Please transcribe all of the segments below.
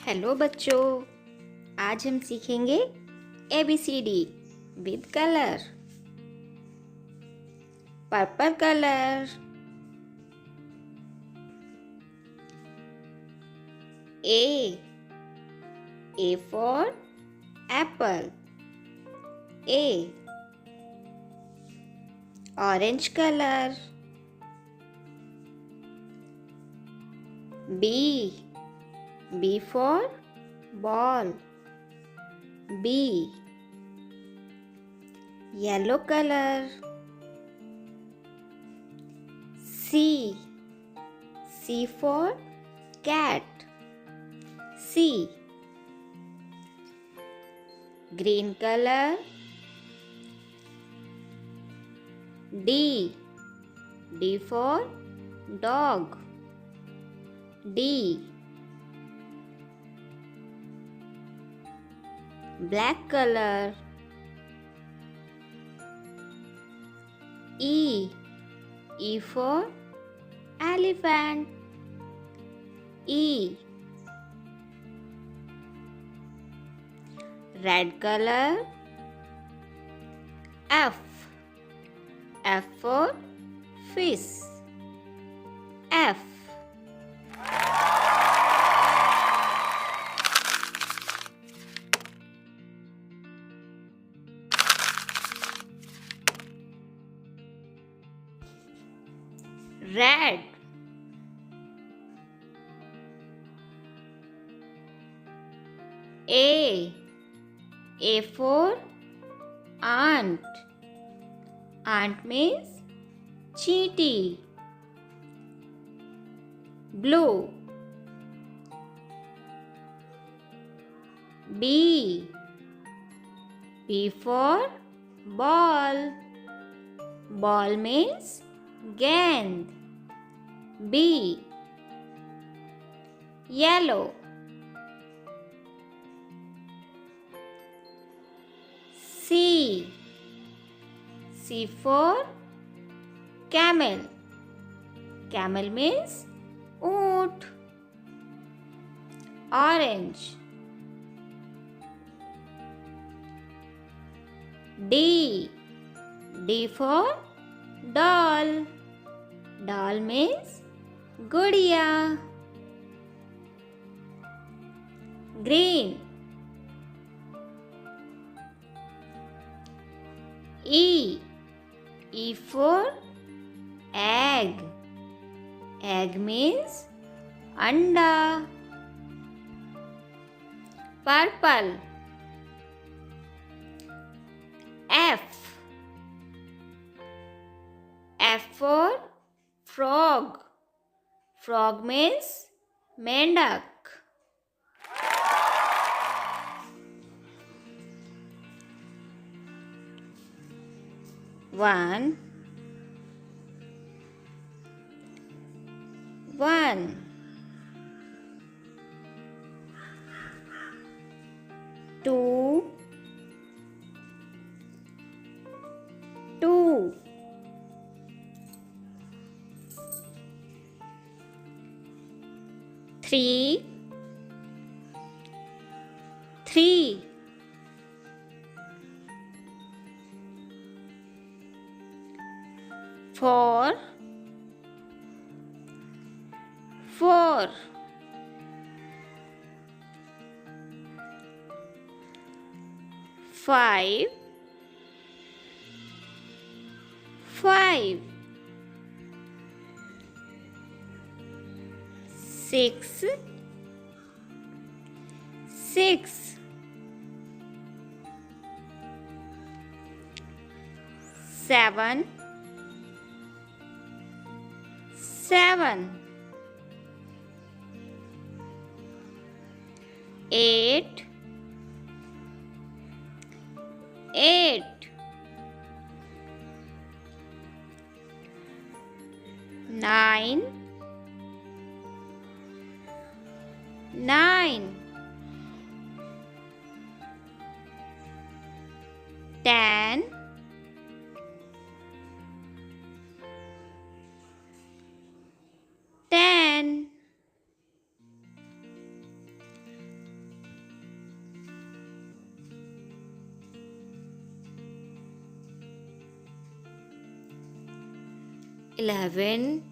Hello बच्चों, आज हम सीखेंगे ABCD with colour. Purple colour A. A for apple. A. Orange color. B. B for ball. B. Yellow color. C. C for cat. C. Green color. D. D for dog. D. Black color. E. E for elephant. E. Red color. F. F for fish. F. Red. A. A for ant. Ant means cheetah. Blue. B. B for ball. Ball means gend. B. Yellow. C. C for camel. Camel means ऊंट. Orange. D. D for doll. Doll means गुड़िया. Green. E. E for egg. Egg means anda. Purple. F. F for frog. Frog means mendak. One. Two. Three. Four. Five. Six. Seven. Eight. Nine. 10. 10. 11,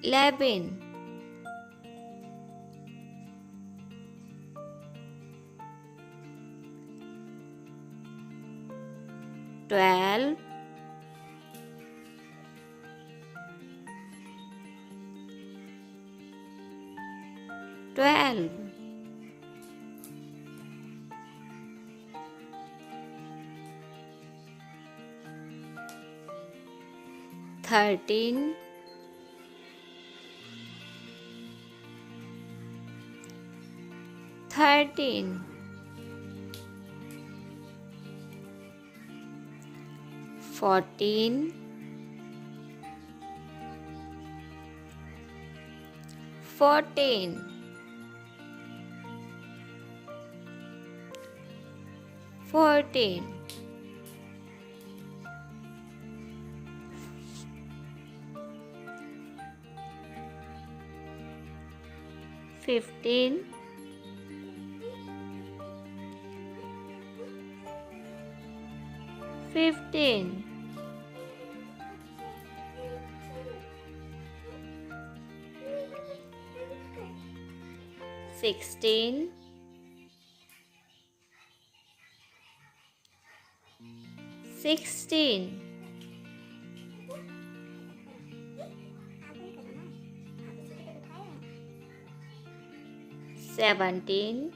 11, 12, 12, 13, 13, 14, 14, 14, 15, 15, 16, 16, 17,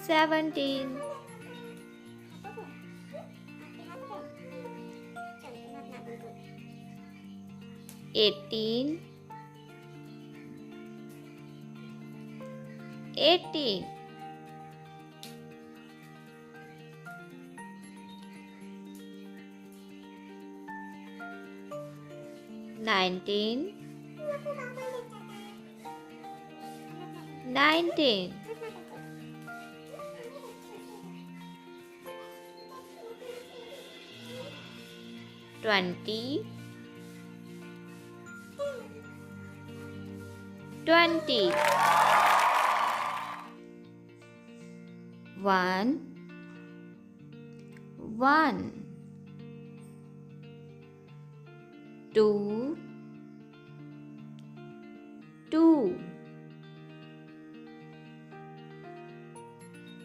17, 18, 18, 19, 19, 20, 20, 1, 1, 2, 2,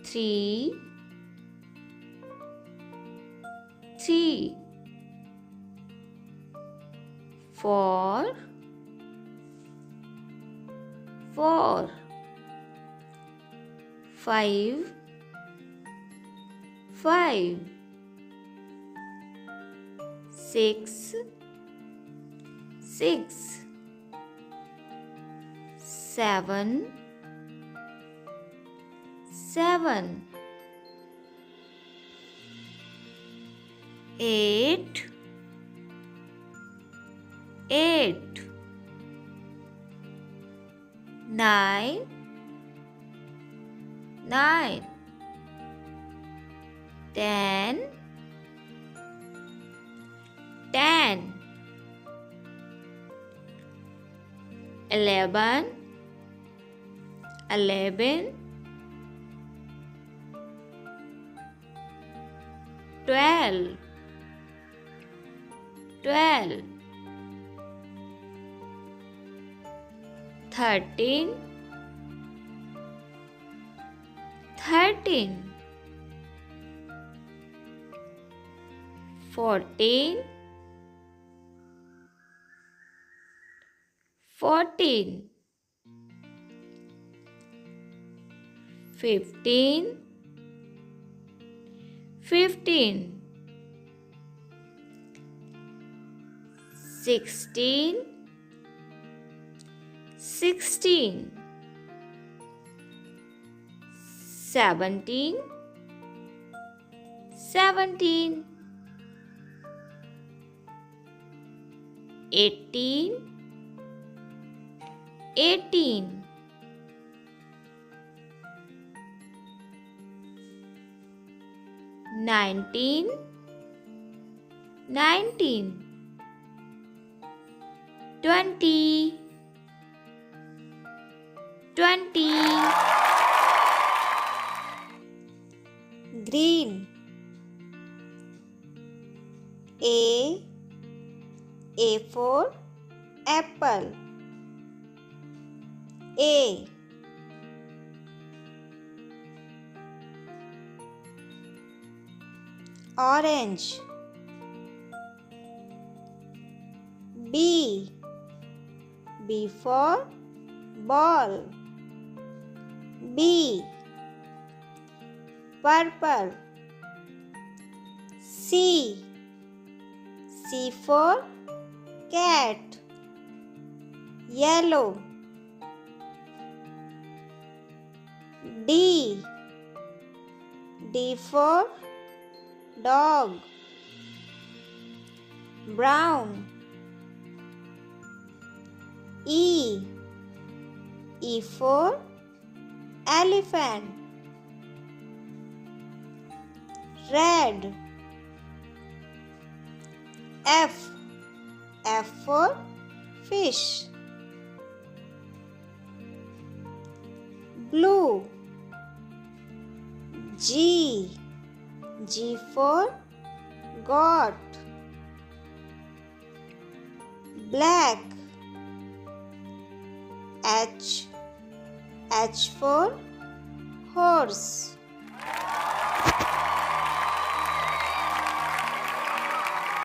3, 3, 4, 4, 5, 5, 6, 6, 7, 7, 8, 8, 9, 9, 10, 10, 11, 11, 12, 12, 13, 13, 14, 14, 15, 15, 16, 16, 17, 17, 18, 18, 19, 19, 20, 20. Green. A for apple. A. Orange. B. B for ball. B. Purple. C. C for cat. Yellow. D. D for dog. Brown. E. E for elephant. Red. F. F for fish. Blue. G. G for goat. Black. H. H for horse.